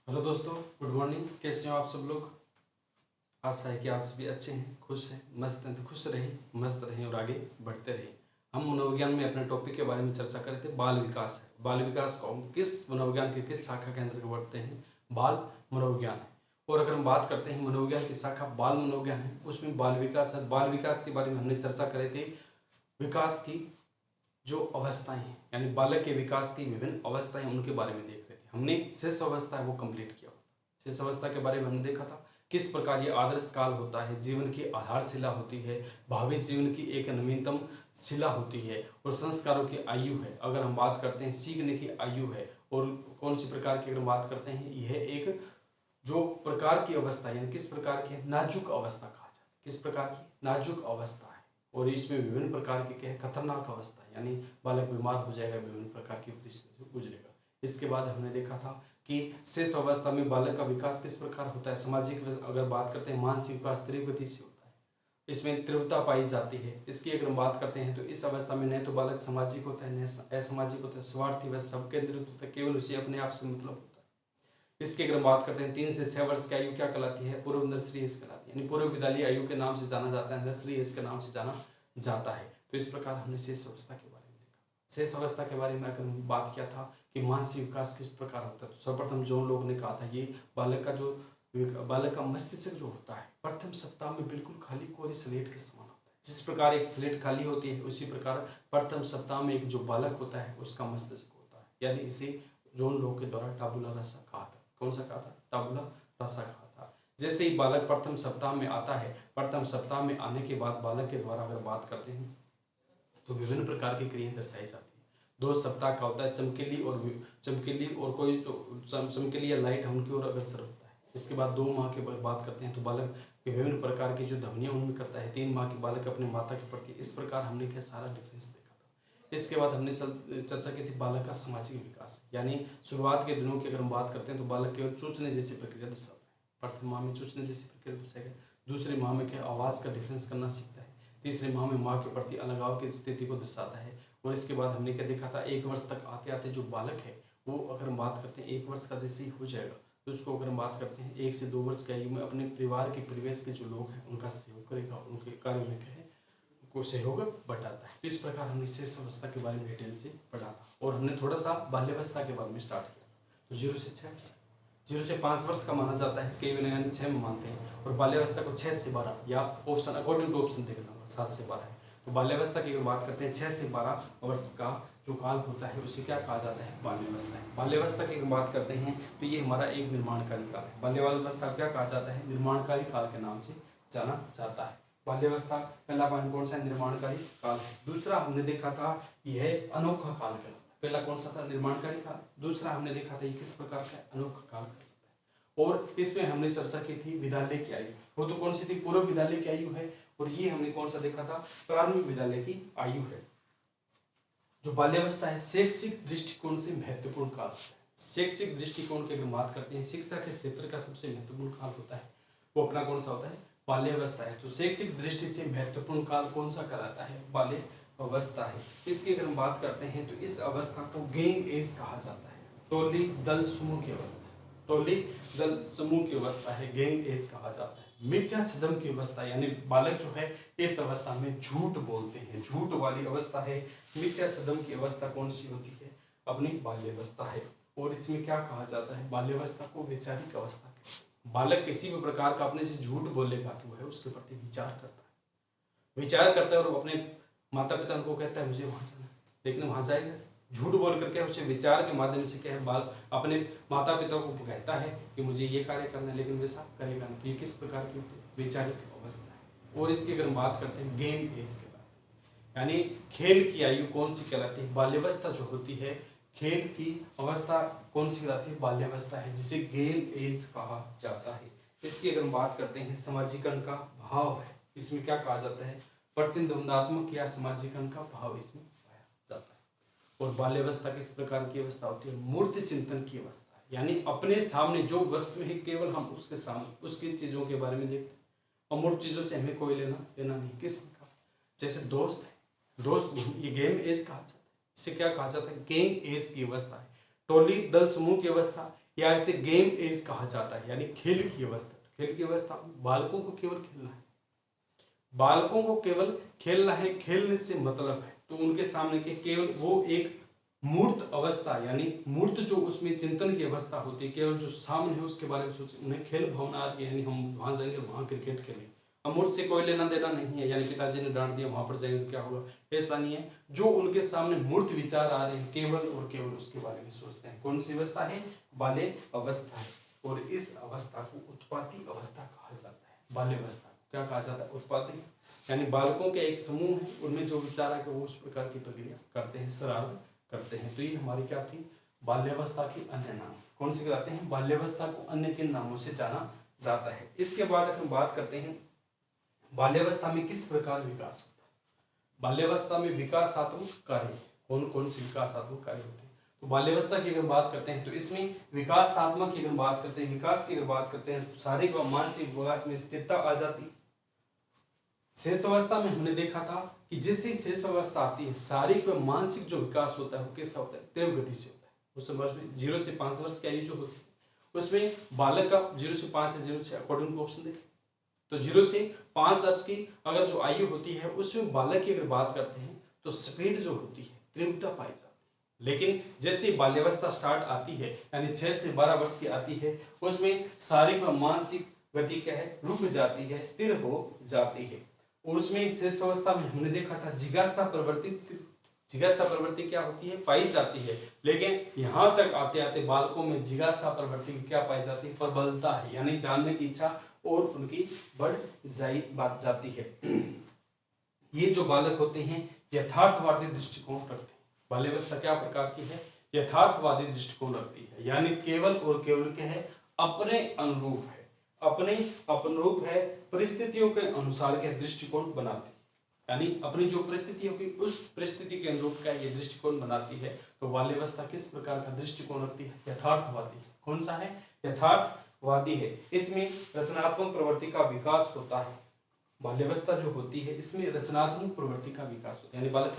Hello दोस्तों, good morning. कैसे हो आप सब लोग? आशा है कि आप सभी अच्छे हैं, खुश हैं, मस्त हैं। तो खुश रहें, मस्त रहें और आगे बढ़ते रहें। हम मनोविज्ञान में अपने टॉपिक के बारे में चर्चा कर रहे थे, बाल विकास है। बाल विकास को हम किस मनोविज्ञान के किस शाखा के अंतर्गत बढ़ते हैं? बाल मनोविज्ञान है। और अगर हम बात करते हैं मनोविज्ञान की शाखा बाल मनोविज्ञान है, उसमें बाल विकास है। बाल विकास के बारे में हमने चर्चा करे थे, विकास की जो अवस्थाएं हैं, यानी बालक के विकास की विभिन्न अवस्थाएं, उनके बारे में देख रहे थे। हमने शेष अवस्था है वो कंप्लीट किया। शेष अवस्था के बारे में हमने देखा था किस प्रकार ये आदर्श काल होता है, जीवन की आधारशिला होती है, भावी जीवन की एक नवीनतम शिला होती है, और संस्कारों की आयु है। अगर हम बात करते हैं सीखने की आयु है, और कौन सी प्रकार की अगर हम बात करते हैं, यह एक जो प्रकार की अवस्था यानी किस प्रकार की नाजुक अवस्था कहा जाता है, किस प्रकार की नाजुक अवस्था है। और इसमें विभिन्न प्रकार की क्या है, खतरनाक अवस्था है, यानी बालक बीमार हो जाएगा, विभिन्न प्रकार की परिस्थितियों से गुजरेगा। इसके बाद हमने देखा था कि शेष अवस्था में बालक का विकास किस प्रकार होता है। सामाजिक अगर बात करते हैं, मानसिक विकास तीव्र गति से होता है, इसमें तीव्रता पाई जाती है। इसकी अगर हम बात करते हैं तो इस अवस्था में न तो बालक सामाजिक होता है, न असामाजिक होता है, स्वार्थी व सब केंद्रित होता है, केवल उसे अपने आप से मतलब होता है। इसकी अगर हम बात करते हैं, 3 से 6 वर्ष की आयु क्या कहलाती है? पूर्व नर्सरी एज कहलाती है, यानी पूर्व विद्यालय आयु के नाम से जाना जाता है, नर्सरी एज के नाम से जाना जाता है। तो इस प्रकार हमने शेष अवस्था के बारे में देखा। शेष अवस्था के बारे में अगर हम बात किया था कि मानसिक विकास किस प्रकार होता है, तो सर्वप्रथम जो लोग ने कहा था, ये बालक का मस्तिष्क जो होता है प्रथम सप्ताह में बिल्कुल खाली कोरी स्लेट के समान होता है। जिस प्रकार एक स्लेट खाली होती है, उसी प्रकार प्रथम सप्ताह में एक जो बालक होता है उसका मस्तिष्क होता है, यानी इसे जोन लोग के द्वारा टाबुला रसा कहा था। कौन सा कहा था? टाबुला रसा कहा था। जैसे ही बालक प्रथम सप्ताह में आता है, प्रथम सप्ताह में आने के बाद बालक के द्वारा अगर बात करते हैं तो विभिन्न प्रकार की क्रियाएं दर्शाई जाती है। 2 सप्ताह का होता है, चमकीली और कोई जो चमकीली या लाइट उनकी ओर अग्रसर होता है। इसके बाद 2 माह के बाद बात करते हैं तो बालक विभिन्न प्रकार की जो ध्वनियां उनमें करता है। 3 माह के बालक अपने माता के प्रति, इस प्रकार हमने क्या सारा डिफरेंस देखा था। इसके बाद हमने चर्चा की थी बालक का सामाजिक विकास, यानी शुरुआत के दिनों की अगर हम बात करते हैं तो बालक केवल चूसने जैसी प्रक्रिया दर्शाता है। प्रथम माह में चूसने जैसी प्रक्रिया दर्शाएगा। दूसरे माह में क्या आवाज़ का डिफरेंस करना सीखता है। तीसरे माह में माँ के प्रति अलगाव की स्थिति को दर्शाता है। और इसके बाद हमने क्या देखा था, 1 वर्ष तक आते आते जो बालक है वो अगर हम बात करते हैं 1 वर्ष का जैसे ही हो जाएगा, तो उसको अगर हम बात करते हैं 1 से 2 वर्ष की आयु में अपने परिवार के परिवेश के जो लोग हैं उनका सहयोग करेगा, उनके कार्य में क्या है को सहयोग बढ़ाता है। तो इस प्रकार हमने शेष अवस्था के बारे में डिटेल से पढ़ा था। और हमने थोड़ा सा बाल्यावस्था के बारे में स्टार्ट किया। तो 0 से 6 वर्ष, 0 से 5 वर्ष का माना जाता है, कई विज्ञानी 6 में मानते हैं। और बाल्यावस्था को 6 से 12, या ऑप्शन अकॉर्डिंग टू ऑप्शन देखना 7 से 12 है। तो बाल्यावस्था की अगर बात करते हैं 6 से 12 वर्ष का जो काल होता है उसे क्या कहा जाता है? बाल्यावस्था है। बाल्यावस्था की अगर बात करते हैं तो ये हमारा एक निर्माणकारी काल है। बाल्यावस्था क्या कहा जाता है? निर्माणकारी काल के नाम से जाना जाता है। बाल्यावस्था पहला पॉइंट कौन सा है? निर्माणकारी काल है। दूसरा हमने देखा था यह अनोखा काल कहलाता है। पहला कौन सा था? निर्माणकारी काल। दूसरा हमने देखा था ये किस प्रकार का? अनोखा काल कहलाता है। और इसमें हमने चर्चा की थी विद्यालय की आयु, वो तो कौन सी थी? पूर्व विद्यालय की आयु है। और ये हमने कौन सा देखा था? प्रारंभिक विद्यालय की आयु है। जो बाल्यावस्था है शैक्षिक दृष्टिकोण से महत्वपूर्ण काल है। शैक्षिक दृष्टिकोण की अगर बात करते हैं, शिक्षा के क्षेत्र का सबसे महत्वपूर्ण काल होता है, वो अपना कौन सा होता है? बाल्यावस्था है। तो शैक्षिक दृष्टि से महत्वपूर्ण काल कौन सा कहलाता है? बाल्यावस्था है। इसकी अगर हम बात करते हैं तो इस अवस्था को गैंग एज कहा जाता है। टोली दल समूह की अवस्था, टोली दल समूह की अवस्था है, गैंग एज कहा जाता है। मिथ्या छदम की अवस्था, यानी बालक जो है इस अवस्था में झूठ बोलते हैं, झूठ वाली अवस्था है। मिथ्या छदम की अवस्था कौन सी होती है? अपनी बाल्यावस्था है। और इसमें क्या कहा जाता है? बाल्यावस्था को वैचारिक अवस्था कहते हैं। बालक किसी भी प्रकार का अपने से झूठ बोलेगा तो वह उसके प्रति विचार करता है, विचार करता है, और अपने माता पिता को कहता है मुझे वहां जाना है, लेकिन वहां जाएगा झूठ बोल करके उसे विचार के माध्यम से क्या है, बाल अपने माता पिता को कहता है कि मुझे ये कार्य करना है, लेकिन वैसा करेगा नहीं। तो ये किस प्रकार की होती है? वैचारिक अवस्था है। और इसकी अगर हम बात करते हैं गेम एज के बाद, यानी खेल की आयु कौन सी कहलाती है? बाल्यावस्था जो होती है, खेल की अवस्था कौन सी कहलाती है? बाल्यावस्था है, जिसे गेम एज कहा जाता है। इसकी अगर हम बात करते हैं समाजीकरण का भाव है, इसमें क्या कहा जाता है? प्रतिद्वंदात्मक या समाजीकरण का भाव इसमें पाया जाता है। और बाल्यावस्था किस प्रकार की अवस्था होती है? मूर्त चिंतन की अवस्था है, यानी अपने सामने जो वस्तु है केवल हम उसके सामने उसकी चीजों के बारे में देखते हैं, अमूर्त चीजों से हमें कोई लेना देना नहीं। किस प्रकार? जैसे दोस्त है, दोस्त ये गेम एज कहा जाता है। इसे क्या कहा जाता है? गैंग एज की अवस्था है। टोली दल समूह की अवस्था, या इसे गेम एज कहा जाता है, यानी खेल की अवस्था। खेल की अवस्था बालकों को केवल खेलना है, बालकों को केवल खेलना है, खेलने से मतलब है। तो उनके सामने के केवल वो एक मूर्त अवस्था, यानी मूर्त जो उसमें चिंतन की अवस्था होती है, केवल जो सामने है उसके बारे में सोचे, उन्हें खेल भावना आती है, यानी हम वहां जाएंगे वहां क्रिकेट खेलेंगे, अमूर्त से कोई लेना देना नहीं है, यानी पिताजी ने डांट दिया वहां पर जाएंगे तो क्या होगा, ऐसा नहीं है। जो उनके सामने मूर्त विचार आ रहे हैं केवल और केवल उसके बारे में सोचते हैं। कौन सी अवस्था है? बाल्य अवस्था है। और इस अवस्था को उत्पाती अवस्था कहा जाता है। बाल्य अवस्था क्या कहा जाता है? उत्पाती, यानी बालकों के एक समूह है, उनमें जो विचार आके वो उस प्रकार की प्रक्रिया करते हैं, शरारत करते हैं। तो ये हमारी क्या थी? बाल्यावस्था की अन्य नाम। कौन से कहलाते हैं? बाल्यावस्था को अन्य किन नामों से जाना जाता है। इसके बाद हम बात करते हैं बाल्यावस्था में किस प्रकार विकास होता है। बाल्यावस्था में विकासात्मक कार्य कौन कौन से विकासात्मक कार्य होते हैं? तो बाल्यावस्था की अगर बात करते हैं तो इसमें विकासात्मक की अगर बात करते हैं, विकास की अगर बात करते हैं तो शारीरिक व मानसिक विकास में स्थिरता आ जाती। शेष अवस्था में हमने देखा था कि जैसे शेष अवस्था आती है, शारीरिक व मानसिक जो विकास होता है वो कैसा होता है? तीव्र गति से होता है। उस समझ में 0 से 5 वर्ष की आयु जो होती है उसमें बालक का 0 से 5 या 0 से अकॉर्डिंग टू ऑप्शन देखें तो 0 से 5 वर्ष की अगर जो आयु होती है उसमें बालक की अगर बात करते हैं तो स्पीड जो होती है, तीव्रता पाई जाती है। लेकिन जैसे बाल्यावस्था स्टार्ट आती है, यानी 6 से 12 वर्ष की आती है, उसमें शारीरिक व मानसिक गति क्या है? रुक जाती है, स्थिर हो जाती है। और उसमें शेष अवस्था में हमने देखा था जिज्ञासा प्रवृत्ति क्या होती है? पाई जाती है। लेकिन यहाँ तक आते आते बालकों में जिज्ञासा प्रवृत्ति क्या पाई जाती है? प्रबलता है, यानी जानने की इच्छा और उनकी बढ़ जाती है। ये जो बालक होते हैं यथार्थवादी दृष्टिकोण रखते हैं। बाल्यावस्था क्या प्रकार की है? यथार्थवादी दृष्टिकोण रखती है, यानी केवल और केवल क्या है? अपने अनुरूप है, अपने अनुरूप है, परिस्थितियों के अनुसार के दृष्टिकोण बनाती है, यानी अपनी जो परिस्थितियों की उस परिस्थिति के अनुरूप का ये दृष्टिकोण बनाती है। तो बाल्यावस्था किस प्रकार का दृष्टिकोण रखती है? यथार्थवादी। कौन सा है? यथार्थवादी है। इसमें रचनात्मक प्रवृत्ति का विकास होता है। बाल्यावस्था जो होती है इसमें रचनात्मक प्रवृत्ति का विकास होता है, यानी बालक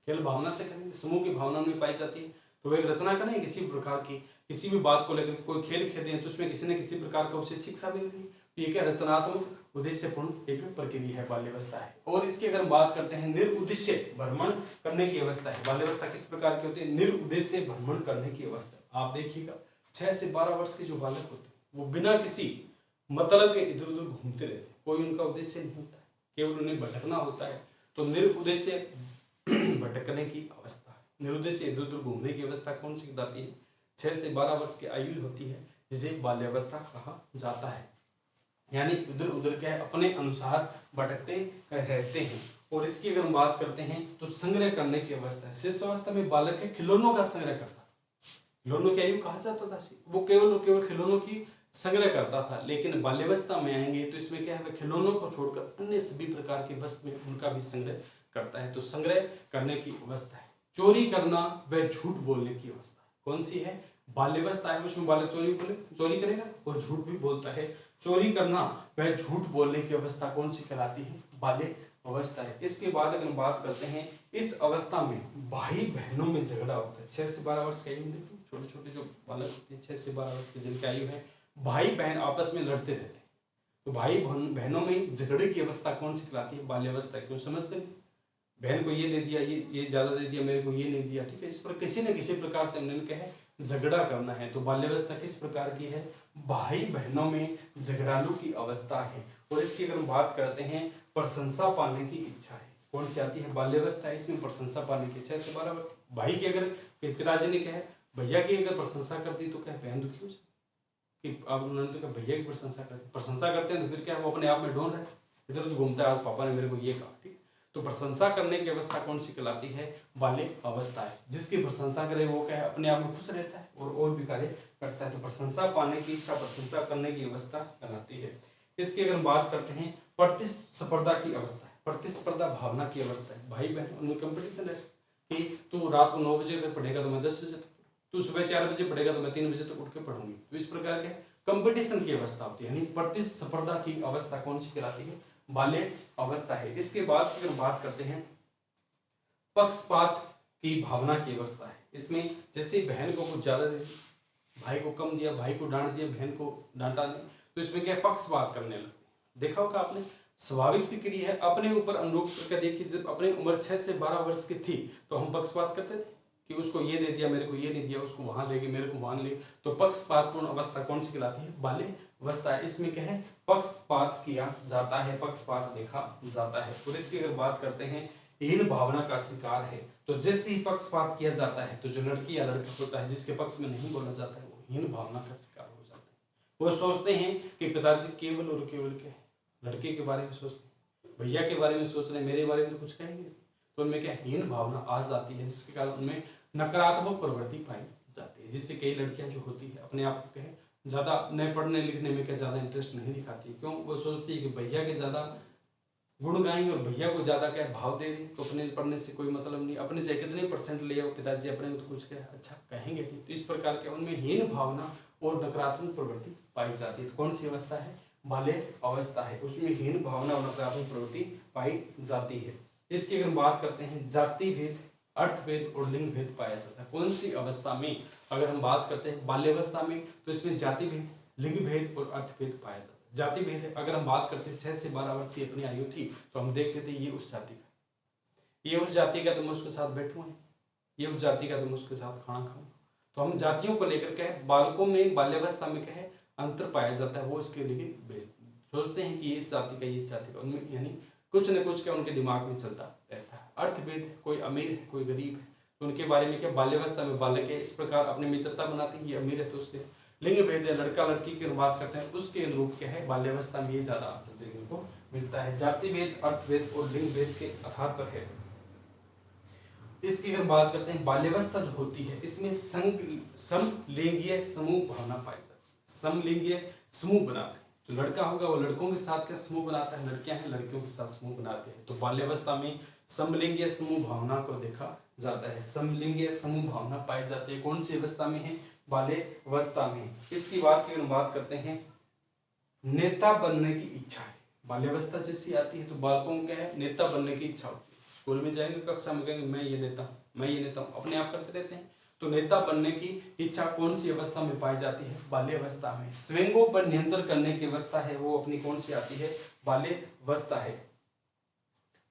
खेल भावना से करेंगे, समूह की भावना में पाई जाती है तो वे रचना करें किसी प्रकार की, किसी भी बात को लेकर कोई खेल खेल रहे हैं तो उसमें किसी न किसी प्रकार का उसे शिक्षा मिल रही है। तो ये क्या? रचनात्मक उद्देश्यपूर्ण एक प्रक्रिया है, बाल्यावस्था है। और इसकी अगर हम बात करते हैं निरुद्देश्य भ्रमण करने की अवस्था है। बाल्यावस्था किस प्रकार की होती है? निरुद्देश्य भ्रमण करने की अवस्था। आप देखिएगा 6 से 12 वर्ष के जो बालक होते हैं वो बिना किसी मतलब के इधर उधर घूमते रहते हैं, कोई उनका उद्देश्य नहीं होता है, केवल उन्हें भटकना होता है। तो निरुद्देश्य भटकने की अवस्था, निरुद्देश्य इधर उधर घूमने की अवस्था कौन सी बताती है? 6 से 12 वर्ष की आयु होती है, जिसे बाल्यावस्था कहा जाता है। यानी इधर उधर क्या है? अपने अनुसार भटकते रहते हैं। और इसकी अगर हम बात करते हैं तो संग्रह करने की अवस्था है। शेष अवस्था में बालक के खिलौनों का संग्रह करता, खिलौनों की आयु कहा जाता था, वो केवल और केवल खिलौनों की संग्रह करता था। लेकिन बाल्यावस्था में आएंगे तो इसमें क्या है? खिलौनों को छोड़कर अन्य सभी प्रकार की वस्तु में उनका भी संग्रह करता है। तो संग्रह करने की अवस्था है। चोरी करना व झूठ बोलने की अवस्था कौन सी है? बाल्यावस्था है, उसमें बालक चोरी करेगा और झूठ भी बोलता है। चोरी करना व झूठ बोलने की अवस्था कौन सी कहलाती है? बाल्य अवस्था है। इसके बाद अगर हम बात करते हैं इस अवस्था में भाई बहनों में झगड़ा होता है। 6 से 12 वर्ष की आयु में देखिए छोटे छोटे जो बालक होते हैं 6 से 12 वर्ष की जिनकी आयु है, भाई बहन आपस में लड़ते रहते हैं। तो भाई बहनों में झगड़े की अवस्था कौन सी कहलाती है? बाल्यावस्था। क्यों? समझते नहीं, बहन को ये दे दिया, ये ज्यादा दे दिया, मेरे को ये नहीं दिया, ठीक है। इस पर किसी न किसी प्रकार से हमने कहा झगड़ा करना है। तो बाल्यावस्था किस प्रकार की है? भाई बहनों में झगड़ालू की अवस्था है। और इसकी अगर हम बात करते हैं प्रशंसा पाने की इच्छा है, कौन सी आती है? बाल्यावस्था है, इसमें प्रशंसा पाने की 6 से 12 भाई की अगर पिताजी ने कहा भैया की अगर प्रशंसा कर दी तो क्या बहन दुखी हो जाए कि अब उन्होंने तो कहा भैया की प्रशंसा करते हैं तो फिर क्या वो अपने आप में डोन रहे, इधर उधर घूमता है, आज पापा ने मेरे को ये कहा, ठीक। तो प्रशंसा करने की अवस्था कौन सी कहलाती है? बाल्य अवस्था है। जिसकी प्रशंसा करे वो क्या है? अपने आप में खुश रहता है और भी कार्य करता है। तो प्रशंसा पाने की इच्छा, प्रशंसा करने की अवस्था कहलाती है। इसकी अगर हम बात करते हैं प्रतिस्पर्धा की अवस्था है, प्रतिस्पर्धा भावना की अवस्था है। भाई बहन उनमें कंपटीशन है कि तू रात को 9 बजे अगर पढ़ेगा तो मैं 10 बजे तक, तू सुबह 4 बजे पढ़ेगा तो मैं 3 बजे तक उठ के पढ़ूंगी। तो इस प्रकार के कंपटीशन की अवस्था होती है, यानी प्रतिस्पर्धा की अवस्था कौन सी कहलाती है? बाल्य अवस्था है। इसके बाद अगर बात करते हैं पक्षपात की भावना की अवस्था है। इसमें जैसे बहन को कुछ ज्यादा दे दी, भाई को कम दिया, भाई को डांट दिया, बहन को डांटा नहीं, तो इसमें क्या पक्षपात करने लगते हैं। देखा होगा आपने, स्वाभाविक सी क्रिया है। अपने ऊपर अनुरूप करके देखिए, जब अपनी उम्र 6 से 12 वर्ष की थी तो हम पक्षपात करते थे कि उसको ये दे दिया, मेरे को ये नहीं दिया, उसको वहां ले गए, मेरे को वहां ले। तो पक्षपातपूर्ण अवस्था कौन सी कहलाती है? बाल्यावस्था है। इसमें क्या है? पक्षपात किया जाता है, पक्षपात देखा जाता है। और इसकी अगर बात करते हैं हीन भावना का शिकार है, तो जैसे ही पक्षपात किया जाता है तो जो लड़की या लड़का होता है जिसके पक्ष में नहीं बोला जाता है वो हीन भावना का शिकार हो जाता है। वो सोचते हैं कि पिताजी केवल और केवल के लड़के के बारे में सोचते हैं, भैया के बारे में सोच रहे हैं, मेरे बारे में तो कुछ कहेंगे, तो उनमें क्या हीन भावना आ जाती है, जिसके कारण उनमें नकारात्मक प्रवृत्ति पाई जाती है। जिससे कई लड़कियां जो होती है अपने आप को कहे ज्यादा न पढ़ने लिखने में क्या ज्यादा इंटरेस्ट नहीं दिखाती है। क्यों? वो सोचती है कि भैया के ज्यादा गुण गाएंगे और भैया को ज्यादा क्या भाव दे दें, तो अपने पढ़ने से कोई मतलब नहीं, अपने चाहे कितने % ले आओ, पिताजी अपने को तो कुछ क्या अच्छा कहेंगे नहीं। तो इस प्रकार के उनमें हीन भावना और नकारात्मक प्रवृत्ति पाई जाती है। तो कौन सी अवस्था है? बाल्य अवस्था है, उसमें हीन भावना और नकारात्मक प्रवृत्ति पाई जाती है। इसकी अगर बात करते हैं जाति भेद, अर्थ भेद और लिंग भेद पाया जाता है। कौन सी अवस्था में? अगर हम बात करते हैं बाल्यावस्था में, तो इसमें जाति भेद, लिंग भेद और अर्थ भेद पाया जाता है। जाति भेद है, अगर हम बात करते हैं 6 से 12 वर्ष की अपनी आयु थी तो हम देखते थे ये उस जाति का, ये उस जाति का, तो मैं उसके साथ बैठूं, ये उस जाति का, तो मैं उसके साथ खाना खाऊं। तो हम जातियों को लेकर के बालकों में बाल्यावस्था में क्या है अंतर पाया जाता है, वो इसके लिए सोचते हैं कि ये इस जाति का, ये इस जाति का, उनमें यानी कुछ न कुछ क्या उनके दिमाग में चलता रहता है। अर्थभेद, कोई अमीर है कोई गरीब है, तो उनके बारे में क्या बाल्यावस्था में बालक है इस प्रकार अपनी मित्रता बनाते हैं, ये अमीर है तो उसके। लिंग भेद है, लड़का लड़की की बात करते हैं उसके अनुरूप क्या है बाल्यावस्था में ये ज्यादा अंतर देखने को मिलता है। जाति भेद, अर्थ भेद और लिंग भेद के आधार पर है। इसकी अगर बात करते हैं बाल्यावस्था जो होती है इसमें समलिंगीय समूह भावना पाई जाती है। समलिंगीय समूह बनाते हैं, तो लड़का होगा वो लड़कों के साथ क्या समूह बनाता है, लड़कियां हैं लड़कियों के साथ समूह बनाते हैं। तो बाल्यावस्था में समलिंगीय समूह भावना को देखा जाता है, समलिंगीय समूह भावना पाई जाती है। कौन सी अवस्था में है? बाल्यावस्था में। इसकी बात की अगर बात करते हैं नेता बनने की इच्छा है, बाल्यावस्था जैसी आती है तो बालकों को क्या है नेता बनने की इच्छा होती है। स्कूल में जाएंगे, कक्षा में कहेंगे मैं ये नेता हूँ, मैं ये नेता हूँ, अपने आप करते रहते हैं। तो नेता बनने की इच्छा कौन सी अवस्था में पाई जाती है? बाल्यावस्था में। स्वयं पर नियंत्रण करने की अवस्था है वो अपनी कौन सी आती है? बाल्यावस्था है।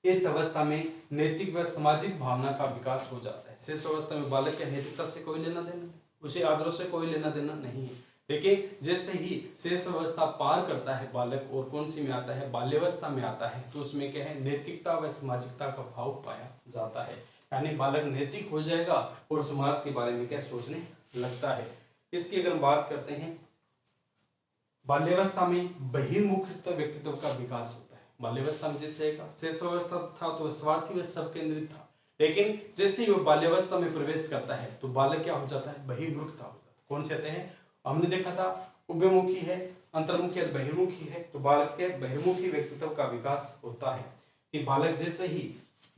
इस अवस्था में नैतिक व सामाजिक भावना का विकास हो जाता है। शेष अवस्था में बालक के नैतिकता से कोई लेना देना, उसे आदर्श से कोई लेना देना नहीं है। लेकिन जैसे ही शेष अवस्था पार करता है बालक और कौन सी में आता है? बाल्यावस्था में आता है, तो उसमें क्या है नैतिकता व सामाजिकता का भाव पाया जाता है। यानी बालक नैतिक हो जाएगा और समाज के बारे में क्या सोचने लगता है। इसकी अगर बात करते हैं बाल्यावस्था में बहिर्मुख व्यक्तित्व का विकास होता है। बाल्यावस्था में जैसे शेष अवस्था था तो स्वार्थी व सब केंद्रित था, लेकिन जैसे ही वो बाल्यावस्था में प्रवेश करता है तो बालक क्या हो जाता है? बहिर्मुखता हो जाता है। कौन से आते हैं? हमने देखा था उभयमुखी है, अंतर्मुखी है, बहिर्मुखी है। तो बालक के बहिर्मुखी व्यक्तित्व का विकास होता है कि बालक जैसे ही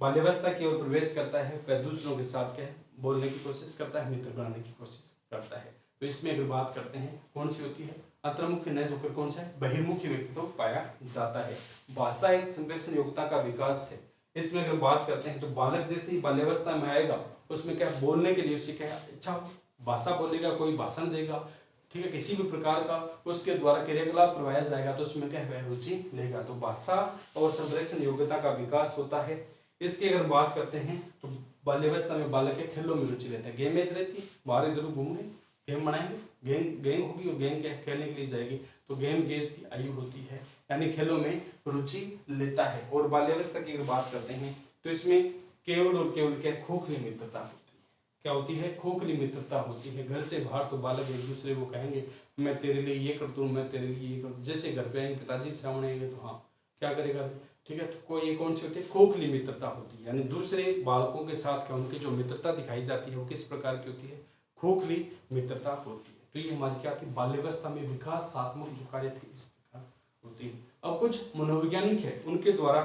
बाल्यावस्था की ओर प्रवेश करता है वह दूसरों के साथ क्या बोलने की कोशिश करता है, मित्र बनाने की कोशिश करता है। तो इसमें अगर बात करते हैं कौन सी होती है? अंतर्मुखी न होकर कौन सा है? बहिर्मुखी व्यक्तित्व पाया जाता है। भाषा एक संप्रेषण योग्यता का विकास है। इसमें अगर बात करते हैं तो बालक जैसे ही बाल्यावस्था में आएगा उसमें क्या बोलने के लिए उसे क्या इच्छा, भाषा बोलेगा, कोई भाषण देगा, ठीक है, किसी भी प्रकार का उसके द्वारा क्रियाकलाप करवाया जाएगा तो उसमें क्या है रुचि लेगा। तो भाषा और संप्रेषण योग्यता का विकास होता है। इसकी अगर बात करते हैं तो बाल्यावस्था में बालक के खेलों में रुचि रहता है, गेमेज रहती है, बाहर इधर घूमेंगे, गेम बनाएंगे, गेम होगी और गेम क्या खेलने के लिए जाएगी, तो गेम गेज की आयु होती है, यानी खेलों में रुचि लेता है। और बाल्यावस्था की अगर बात करते हैं तो इसमें केवल और केवल क्या खोखली मित्रता होती है। क्या होती है? खोखली मित्रता होती है। घर से बाहर तो बालक एक दूसरे को कहेंगे मैं तेरे लिए ये कर दूं, मैं तेरे लिए ये कर दूं। जैसे घर पे आएंगे पिताजी सामने आएंगे तो हाँ क्या करेगा, ठीक है, तो कोई कौन सी होती है? खोखली मित्रता होती है। यानी दूसरे बालकों के साथ क्या उनकी जो मित्रता दिखाई जाती है वो किस प्रकार की होती है? खोखली मित्रता होती है। तो ये हमारी क्या थी? बाल्यावस्था में विकासात्मक जो कार्य थे इस प्रकार होती है। अब कुछ मनोवैज्ञानिक है उनके द्वारा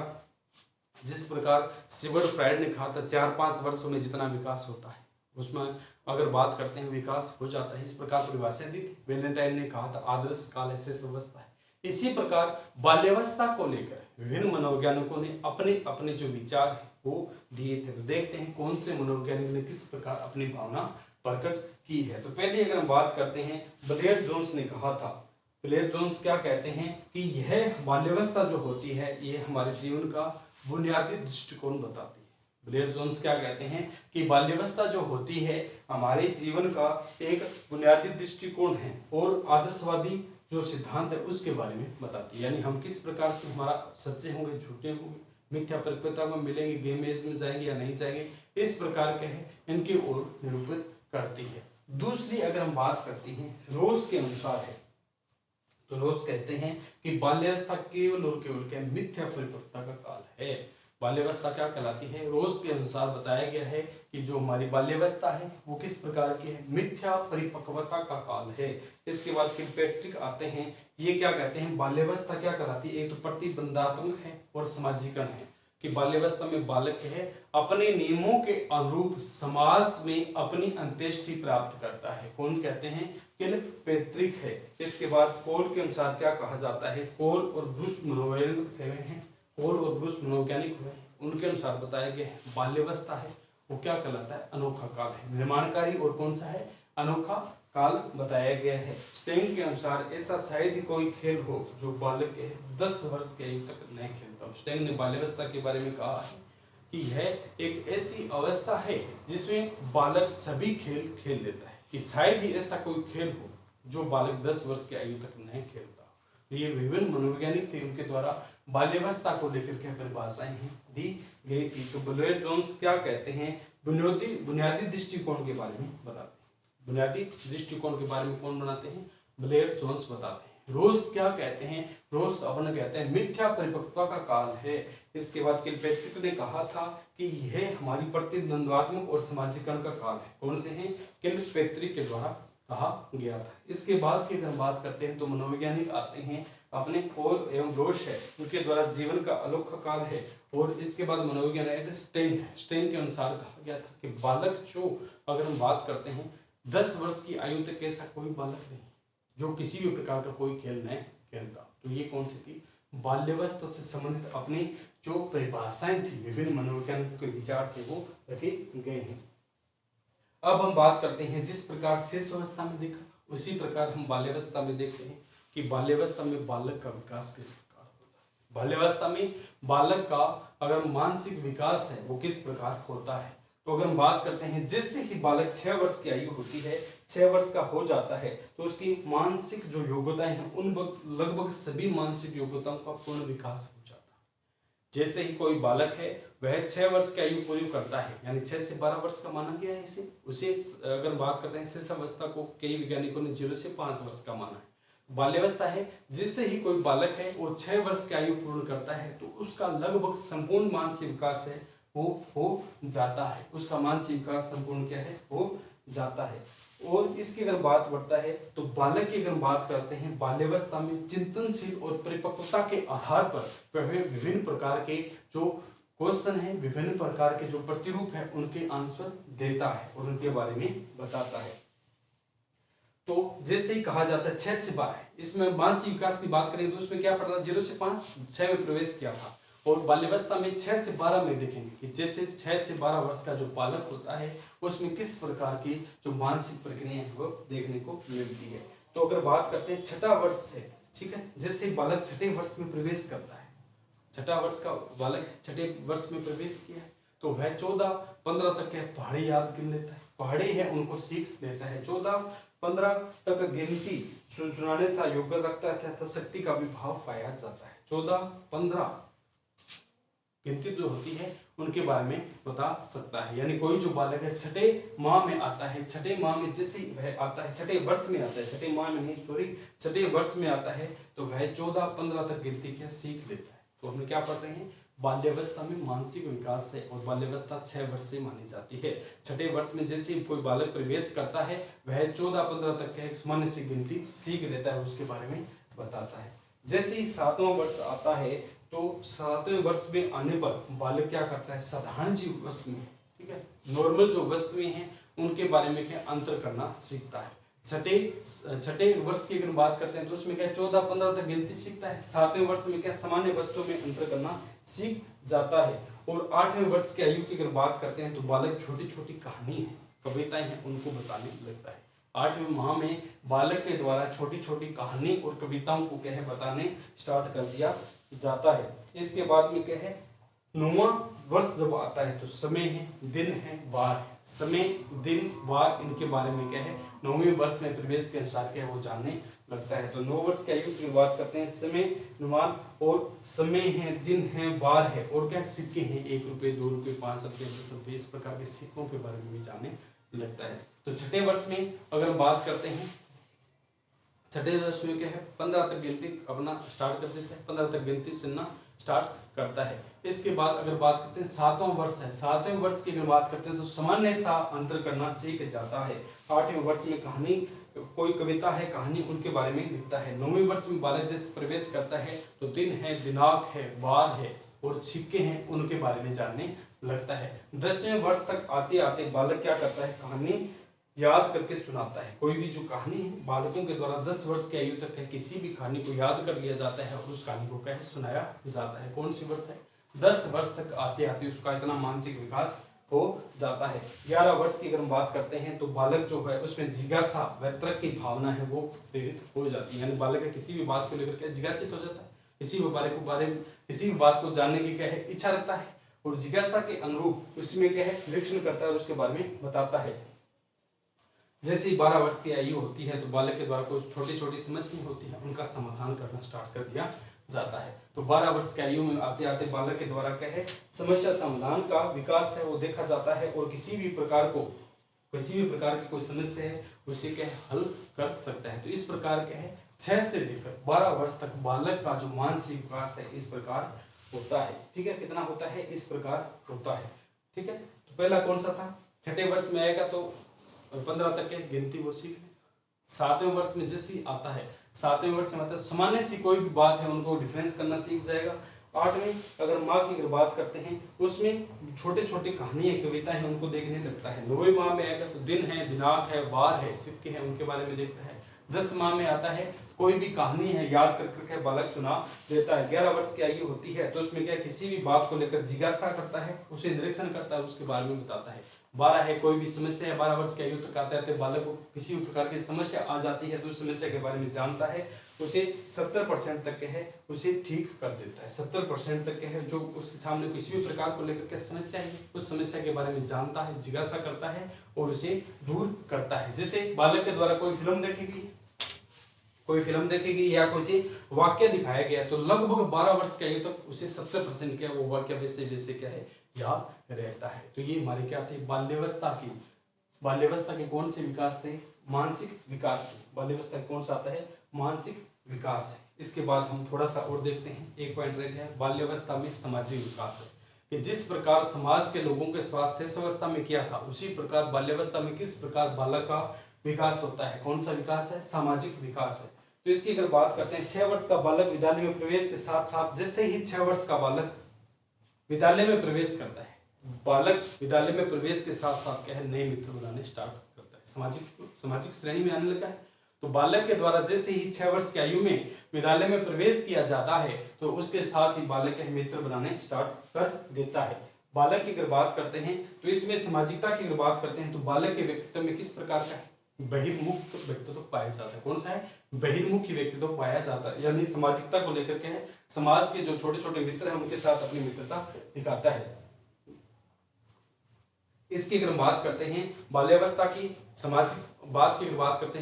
जिस प्रकार सिगमंड फ्रायड ने कहा था 4-5 वर्षों में जितना विकास होता है उसमें अगर बात करते हैं विकास हो जाता है, इस प्रकार परिभाषा दी थी। वैलेंटाइन ने कहा था आदर्श काल है, शेष अवस्था है। इसी प्रकार बाल्यावस्था को लेकर विभिन्न मनोवैज्ञानिकों ने अपने अपने जो विचार है वो दिए थे। तो देखते हैं कौन से मनोवैज्ञानिक ने किस प्रकार अपनी भावना प्रकट की है। तो पहले अगर हम बात करते हैं, ब्लेयर जोन्स ने कहा था, ब्लेयर जोन्स क्या कहते हैं कि यह बाल्यावस्था जो होती है ये हमारे जीवन का बुनियादी दृष्टिकोण बताती है। ब्लेयर जोन्स क्या कहते हैं कि बाल्यावस्था जो होती है हमारे जीवन का एक बुनियादी दृष्टिकोण है और आदर्शवादी जो सिद्धांत है उसके बारे में बताती है। यानी हम किस प्रकार से हमारा सच्चे होंगे, झूठे होंगे, मिथ्या परिपक्वता में मिलेंगे, गेम एज में जाएंगे या नहीं जाएंगे, इस प्रकार के है इनकी ओर निरूपित करती है। दूसरी अगर हम बात करते हैं रोज के अनुसार है, तो रोज कहते हैं कि बाल्यावस्था केवल और केवल क्या मिथ्या परिपक्वता का काल है। बाल्यावस्था क्या कहलाती है? रोज के अनुसार बताया गया है कि जो हमारी बाल्यावस्था है वो किस प्रकार की है? मिथ्या परिपक्वता का काल है। इसके बाद किलपैट्रिक आते हैं, ये क्या कहते हैं बाल्यावस्था क्या कहलाती है? एक तो प्रतिबंधात्मक है और सामाजिकरण है कि बाल्यावस्था में बालक है अपने नियमों के अनुरूप समाज में अपनी अंत्येष्टि प्राप्त करता है। कौन कहते हैं? किलपैट्रिक है। इसके बाद कोल के अनुसार क्या कहा जाता है? कोल और ब्रूस मनोवैज्ञानिक हुए हैं, कोल और ब्रूस मनोवैज्ञानिक हुए हैं, उनके अनुसार बताया गया है बाल्यावस्था है वो क्या कहलाता है? अनोखा काल है। निर्माणकारी और कौन सा है? अनोखा काल बताया गया है। स्टेंग के अनुसार ऐसा शायद ही कोई खेल हो जो बालक के 10 वर्ष की आयु तक नहीं खेलता हो। स्टेंग ने बाल्यावस्था के बारे में कहा है कि यह एक ऐसी अवस्था है जिसमें बालक सभी खेल खेल लेता है, कि शायद ही ऐसा कोई खेल हो जो बालक 10 वर्ष की आयु तक नहीं खेलता। तो ये विभिन्न मनोवैज्ञानिक थे, उनके द्वारा बाल्यावस्था को लेकर के परिभाषाएं दी गई थी। तो ब्लेयर जोन्स क्या कहते हैं? बुनियादी दृष्टिकोण के बारे में बताते हैं। बुनियादी दृष्टिकोण के बारे में कौन बनाते हैं? ब्लेयर जोन्स बताते हैं। रोज क्या कहते हैं? रोज अपन कहते हैं मिथ्या परिपक्वता का काल है। इसके बाद किलपैट्रिक ने कहा था कि यह हमारी प्रतिद्वंद्वात्मक और सामाजिकरण का काल है। कौन से हैं? किलपैट्रिक के द्वारा कहा गया था। इसके बाद की अगर बात करते हैं तो मनोवैज्ञानिक आते हैं, अपने कोल एवं रोश है उनके द्वारा जीवन का अनोखा काल है। और इसके बाद मनोवैज्ञानिक स्टेन है, स्टेन के अनुसार कहा गया था कि बालक जो अगर हम बात करते हैं 10 वर्ष की आयु तक ऐसा कोई बालक नहीं जो किसी भी प्रकार का कोई खेल नहीं खेलता। तो ये कौन सी थी? बाल्यावस्था से संबंधित अपनी जो परिभाषाएं थी, विभिन्न मनोवैज्ञानिकों के विचार थे वो रखे गए हैं। अब हम बात करते हैं जिस प्रकार शेष अवस्था में देखा उसी प्रकार हम बाल्यावस्था में देखते हैं कि बाल्यावस्था में बालक का विकास किस प्रकार होता है। बाल्यावस्था में बालक का अगर मानसिक विकास है वो किस प्रकार होता है। तो अगर हम बात करते हैं जैसे ही बालक 6 वर्ष की आयु होती है, 6 वर्ष का हो जाता है तो उसकी मानसिक जो योग्यताएं हैं उन लगभग सभी मानसिक योग्यताओं का पूर्ण विकास हो जाता है। जैसे ही कोई बालक है वह 6 वर्ष की आयु पूरी करता है, यानी 6 से 12 वर्ष का माना गया है इसे। उसे अगर बात करते हैं शेष अवस्था को कई वैज्ञानिकों ने 0 से 5 वर्ष का माना है। बाल्यावस्था है जिससे ही कोई बालक है वो 6 वर्ष की आयु पूर्ण करता है तो उसका लगभग संपूर्ण मानसिक विकास है वो हो जाता है। उसका मानसिक विकास संपूर्ण क्या है? हो जाता है। और इसकी अगर बात बढ़ता है तो बालक की अगर बात करते हैं बाल्यावस्था में चिंतनशील और परिपक्वता के आधार पर वह विभिन्न प्रकार के जो क्वेश्चन है, विभिन्न प्रकार के जो प्रतिरूप है उनके आंसर देता है और उनके बारे में बताता है। तो जैसे ही कहा जाता है 6 से 12, इसमें मानसिक विकास की बात करें तो उसमें क्या पढ़ा? 0 से 5, 6 में प्रवेश किया था। और बाल्यावस्था में 6 से 12 में देखेंगे कि जैसे 6 से 12 वर्ष का जो बालक होता है उसमें किस प्रकार की जो मानसिक प्रक्रिया है वो देखने को मिलती है। तो अगर बात करते हैं 6ठा वर्ष है, ठीक है, जैसे बालक 6ठे वर्ष में प्रवेश करता है, 6ठा वर्ष का बालक 6ठे वर्ष में प्रवेश किया है तो वह 14-15 तक के पहाड़ी याद गिन लेता है, पहाड़ी है उनको सीख लेता है। 14-15 तक गिनती सुनाने था योग्य रखता था, शक्ति का भी भाव पाया जाता है। 14-15 गिनती जो होती है उनके बारे में बता सकता है। यानी कोई जो बालक है 6ठे माह में आता है, 6ठे माह में जैसे वह आता है, 6ठे वर्ष में आता है, 6ठे माह में नहीं सॉरी 6ठे वर्ष में आता है तो वह 14-15 तक गिनती क्या सीख लेता है। तो हम क्या पढ़ रहे हैं? बाल्यावस्था में मानसिक विकास है और बाल्यावस्था 6 वर्ष से मानी जाती है। 6ठे वर्ष में जैसे कोई बालक प्रवेश करता है वह 14-15 तक के सामान्य सी गिनती सीख लेता है, उसके बारे में बताता है। जैसे ही 7वां वर्ष आता है तो 7वें वर्ष में आने पर बालक क्या करता है? साधारण जीव वस्तुएं, ठीक है, नॉर्मल जो वस्तुएं हैं उनके बारे में क्या अंतर करना सीखता है। छठे वर्ष की अगर बात करते हैं तो उसमें क्या 14-15 तक गिनती सीखता है। 7वें वर्ष में क्या सामान्य वस्तुओं में अंतर करना सीख जाता है। और 8वें वर्ष की आयु की अगर बात करते हैं तो बालक छोटी छोटी कहानी है, कविताएं हैं उनको बताने लगता है। 8वीं माह में बालक के द्वारा छोटी छोटी कहानी और कविताओं को क्या है बताने स्टार्ट कर दिया जाता है। इसके बाद में क्या है 9वां वर्ष जब आता है तो समय है, दिन है, वार है। समय, दिन, वार इनके बारे में क्या है 9वें वर्ष में प्रवेश के अनुसार क्या है वो जानने लगता है। तो 9 वर्ष की आयु की बात करते हैं, समय, नुमान और समय है, दिन है, वार है और क्या सिक्के हैं 1 रुपये, 2 रुपये, 5 रुपये, 10 रुपये, इस प्रकार के सिक्कों के बारे में भी जानने लगता है। तो छठे वर्ष में अगर हम बात करते हैं, छठे वर्ष में क्या है 15 तक गिनती अपना स्टार्ट कर देता है, 15 तक गिनती सुनना स्टार्ट करता है। इसके बाद अगर बात करते हैं 7वां वर्ष है, 7वें वर्ष की अगर बात करते हैं तो सामान्य सा अंतर करना सीख जाता है। 8वें वर्ष में कहानी, कोई कविता है, कहानी उनके बारे में लिखता है। 9वें वर्ष में बालक जैसे प्रवेश करता है तो दिन है, दिनांक है, वार है और सिक्के हैं उनके बारे में जानने लगता है। 10वें वर्ष तक आते आते बालक क्या करता है कहानी याद करके सुनाता है। कोई भी जो कहानी है बालकों के द्वारा 10 वर्ष की आयु तक है किसी भी कहानी को याद कर लिया जाता है और उस कहानी को क्या है सुनाया जाता है। कौन सी वर्ष है 10 वर्ष तक आते आते उसका इतना मानसिक विकास हो जाता है। 11 वर्ष की अगर हम बात करते हैं तो बालक जो है उसमें जिज्ञासा व तर्क की भावना है वो प्रेरित हो जाती है, यानी बालक किसी भी बात को लेकर के जिज्ञासित हो जाता है, किसी भी बात को जानने की क्या है इच्छा रखता है और जिज्ञासा के अनुरूप उसमें क्या है निरीक्षण करता है और उसके बारे में बताता है। जैसे ही 12 वर्ष की आयु होती है तो बालक के द्वारा कुछ छोटी छोटी समस्या होती है उनका समाधान करना स्टार्ट कर दिया जाता है। तो 12 वर्ष की आयु में आते आते बालक के द्वारा क्या है समस्या समाधान का विकास है वो देखा जाता है और किसी भी प्रकार की कोई समस्या है उसे क्या है हल कर सकता है। तो इस प्रकार क्या है 6 से लेकर 12 वर्ष तक बालक का जो मानसिक विकास है इस प्रकार होता है। ठीक है, कितना होता है इस प्रकार होता है। ठीक है, तो पहला कौन सा था, छठे वर्ष में आएगा तो 15 तक के गिनती वो सीख ले। 7वें वर्ष में जैसे आता है 7वें वर्ष में मतलब सामान्य सी कोई भी बात है उनको डिफरेंस करना सीख जाएगा। 8वें अगर माँ की अगर बात करते हैं उसमें छोटे छोटे कहानी है कविता है उनको देखने लगता है। 9वें माह में आएगा तो दिन है, दिनांक है, वार है, सिक्के हैं उनके बारे में देखता है। 10 माह में आता है कोई भी कहानी है याद करके बालक सुना देता है। 11 वर्ष की आयु होती है तो उसमें क्या किसी भी बात को लेकर जिज्ञासा करता है, उसे निरीक्षण करता है, उसके बारे में बताता है। 12 है कोई भी समस्या है, 12 वर्ष की आयु तक आते आते बालक को किसी भी प्रकार की समस्या आ जाती है तो उस समस्या के बारे में जानता है, उसे 70% तक के है उसे ठीक कर देता है। 70% तक के है जो उसके सामने किसी भी प्रकार को लेकर के समस्या है उस समस्या के बारे में जानता है, जिज्ञासा करता है और उसे दूर करता है। जैसे बालक के द्वारा कोई फिल्म देखेगी या कोई वाक्य दिखाया गया तो लगभग 12 वर्ष की आयु तक उसे 70% क्या वो वाक्य वैसे क्या है याद रहता है। तो ये हमारे क्या थे बाल्यावस्था के कौन से विकास थे, मानसिक विकास थे। बाल्यावस्था कौन सा आता है मानसिक विकास है। इसके बाद हम थोड़ा सा और देखते हैं, एक पॉइंट रहता है बाल्यावस्था में सामाजिक विकास है कि जिस प्रकार समाज के लोगों के स्वास्थ्य शेष अवस्था में किया था उसी प्रकार बाल्यावस्था में किस प्रकार बालक का विकास होता है। कौन सा विकास है सामाजिक विकास है। तो इसकी अगर बात करते हैं 6 वर्ष का बालक विद्यालय में प्रवेश के साथ साथ जैसे ही 6 वर्ष का बालक विद्यालय में प्रवेश करता है, बालक विद्यालय में प्रवेश के साथ साथ क्या है नए मित्र बनाने स्टार्ट करता है, सामाजिक श्रेणी में आने लगा है। तो बालक के द्वारा जैसे ही 6 वर्ष की आयु में विद्यालय में प्रवेश किया जाता है तो उसके साथ ही बालक के मित्र बनाने स्टार्ट कर देता है। बालक की अगर बात करते हैं तो इसमें सामाजिकता की अगर बात करते हैं तो बालक के व्यक्तित्व में किस प्रकार का है बहिर्मुख व्यक्तित्व पाया जाता है। कौन सा है बहिर्मुख व्यक्तित्व पाया जाता है, यानी सामाजिकता को लेकर के है समाज के जो छोटे छोटे मित्र हैं उनके साथ अपनी मित्रता दिखाता है। इसकी अगर बात करते हैं बाल्यावस्था की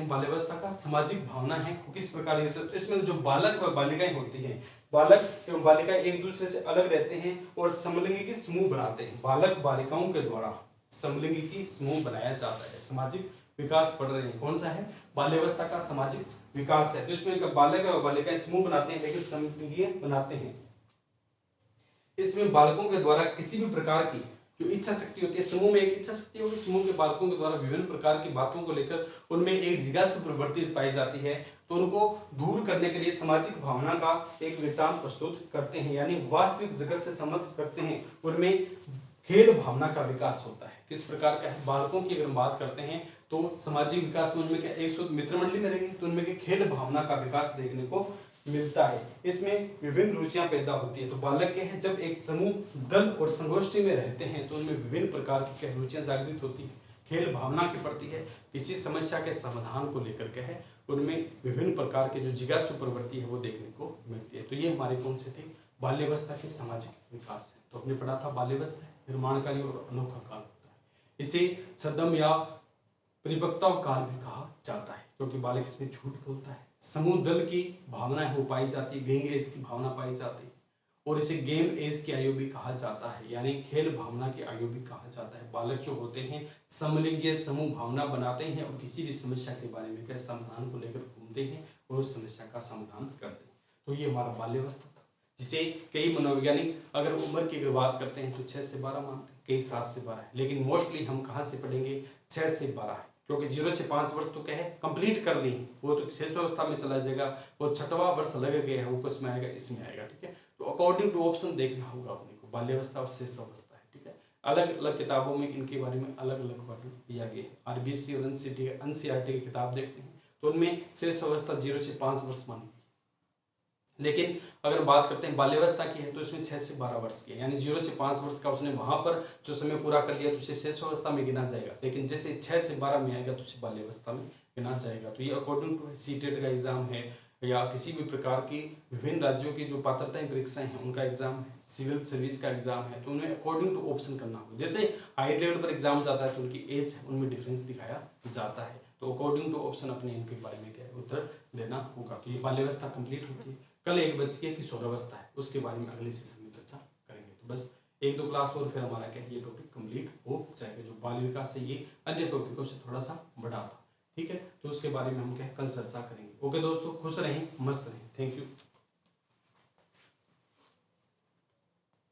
बाल्यावस्था का सामाजिक भावना है किस प्रकार है। तो इसमें जो बालक व बालिकाएं होती हैं, बालक एवं बालिकाएं एक दूसरे से अलग रहते हैं और समलिंगी समूह बनाते हैं। बालक बालिकाओं के द्वारा समलिंगी समूह बनाया जाता है। सामाजिक विकास पढ़ रहे हैं, कौन सा है बाल्यावस्था का सामाजिक विकास है। तो इसमें बालक और बालिकाएं समूह बनाते हैं लेकिन समलिंगी बनाते हैं। इसमें बालकों के द्वारा किसी भी प्रकार की जो इच्छा शक्ति होती है, समूह में एक इच्छा शक्ति होगी, समूह के बालकों के द्वारा विभिन्न प्रकार की बातों को लेकर उनमें एक जिज्ञासा प्रवृत्ति पाई जाती है तो उनको दूर करने के लिए सामाजिक भावना का एक वृत्तांत प्रस्तुत करते हैं, यानी वास्तविक जगत से संबंध रखते हैं। उनमें खेल भावना का विकास होता है। किस प्रकार का है बालकों की अगर बात करते हैं तो सामाजिक विकास में उनमें क्या एक मित्र मंडली में रहेंगे तो उनमें खेल भावना का विकास देखने को मिलता है। इसमें विभिन्न रुचियां पैदा होती है। तो बालक के हैं जब एक समूह दल और संगोष्ठी में रहते हैं तो उनमें विभिन्न प्रकार की रुचियां जागृत होती है। खेल भावना की प्रति है, किसी समस्या के समाधान को लेकर के है, उनमें विभिन्न प्रकार के जो जिज्ञासु प्रवृत्ति है वो देखने को मिलती है। तो ये हमारे कौन से थे, बाल्यावस्था के सामाजिक विकास है। तो हमने पढ़ा था बाल्यावस्था निर्माणकारी और अनोखा काल होता है, इसे सदम या परिपक्वता काल भी कहा जाता है, क्योंकि बालक इसमें झूठ बोलता है, समूह दल की भावनाएं हो पाई जाती है, गैंग एज की भावना पाई जाती है, और इसे गेम एज की आयु भी कहा जाता है, यानी खेल भावना की आयु भी कहा जाता है। बालक जो होते हैं समलिंगीय समूह भावना बनाते हैं और किसी भी समस्या के बारे में कैसे समाधान को लेकर घूमते हैं और उस समस्या का समाधान करते हैं। तो ये हमारा बाल्यावस्था था, जिसे कई मनोवैज्ञानिक अगर उम्र की अगर बात करते हैं तो 6 से 12 मानते हैं, कई 7 से 12 है, लेकिन मोस्टली हम कहाँ से पढ़ेंगे, 6 से 12 है, क्योंकि 0 से 5 वर्ष तो क्या है कंप्लीट कर दी, वो तो शिशु अवस्था में चला जाएगा, वो 6वां वर्ष लग गया है, वो किसमें आएगा, इसमें आएगा। ठीक है, तो अकॉर्डिंग टू ऑप्शन देखना होगा अपने को, बाल्यावस्था और शिशु अवस्था है। ठीक है, अलग अलग किताबों में इनके बारे में अलग अलग वर्णन दिया गया है। आरबीसी और एनसीईआरटी की किताब देखते हैं तो उनमें शिशु अवस्था 0 से 5 वर्ष मानी गई, लेकिन अगर बात करते हैं बाल्यावस्था की है तो इसमें 6 से 12 वर्ष की है, यानी 0 से 5 वर्ष का उसने वहां पर जो समय पूरा कर लिया तो उसे शिशुअवस्था में गिना जाएगा, लेकिन जैसे 6 से 12 में आएगा तो उसे बाल्यावस्था में गिना जाएगा। तो ये अकॉर्डिंग टू सीटेट का एग्जाम है या किसी भी प्रकार की विभिन्न राज्यों की जो पात्रताएं परीक्षाएं हैं उनका एग्जाम है, सिविल सर्विस का एग्जाम है, तो उन्हें अकॉर्डिंग टू ऑप्शन करना होगा। जैसे हाई लेवल पर एग्जाम जाता है तो उनकी एज है उनमें डिफरेंस दिखाया जाता है, तो अकॉर्डिंग टू ऑप्शन अपने इनके बारे में क्या है उत्तर देना होगा। तो ये बाल्यावस्था कंप्लीट होती है। कल एक बच के किशोरावस्था है, उसके बारे में अगले सेशन में चर्चा करेंगे। तो बस 1-2 क्लास और फिर हमारा क्या है ये टॉपिक कंप्लीट हो जाएगा। जो बाल विकास है ये अन्य टॉपिकों से थोड़ा सा बड़ा था। ठीक है, तो उसके बारे में हम क्या कल चर्चा करेंगे। ओके दोस्तों, खुश रहें, मस्त रहें, थैंक यू।